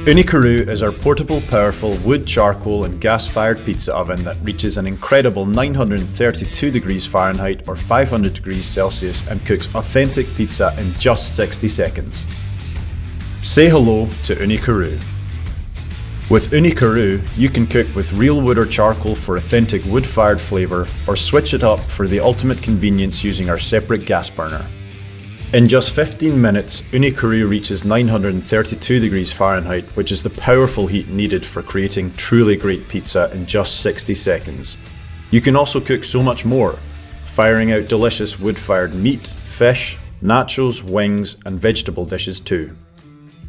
Karu is our portable, powerful wood, charcoal and gas-fired pizza oven that reaches an incredible 932 degrees Fahrenheit or 500 degrees Celsius and cooks authentic pizza in just 60 seconds. Say hello to Karu. With Karu, you can cook with real wood or charcoal for authentic wood-fired flavour, or switch it up for the ultimate convenience using our separate gas burner. In just 15 minutes, Karu reaches 932 degrees Fahrenheit, which is the powerful heat needed for creating truly great pizza in just 60 seconds. You can also cook so much more, firing out delicious wood-fired meat, fish, nachos, wings and vegetable dishes too.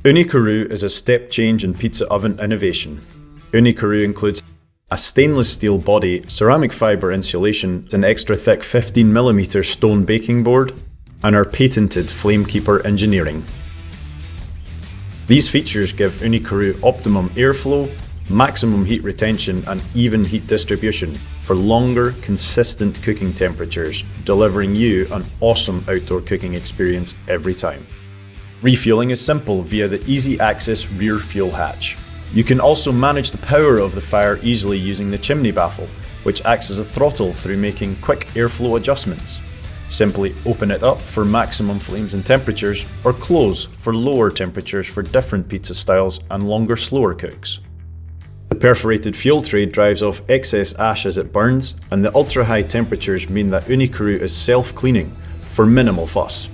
Karu is a step change in pizza oven innovation. Karu includes a stainless steel body, ceramic fibre insulation, an extra thick 15mm stone baking board, and our patented Flamekeeper engineering. These features give Karu optimum airflow, maximum heat retention and even heat distribution for longer, consistent cooking temperatures, delivering you an awesome outdoor cooking experience every time. Refueling is simple via the easy access rear fuel hatch. You can also manage the power of the fire easily using the chimney baffle, which acts as a throttle through making quick airflow adjustments. Simply open it up for maximum flames and temperatures, or close for lower temperatures for different pizza styles and longer, slower cooks. The perforated fuel tray drives off excess ash as it burns, and the ultra-high temperatures mean that Karu is self-cleaning for minimal fuss.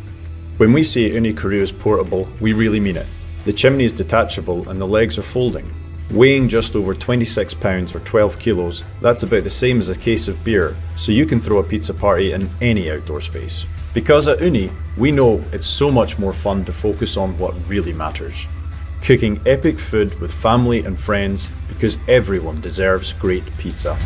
When we say Karu is portable, we really mean it. The chimney is detachable and the legs are folding. Weighing just over 26 pounds or 12 kilos, that's about the same as a case of beer, so you can throw a pizza party in any outdoor space. Because at Ooni, we know it's so much more fun to focus on what really matters. Cooking epic food with family and friends, because everyone deserves great pizza.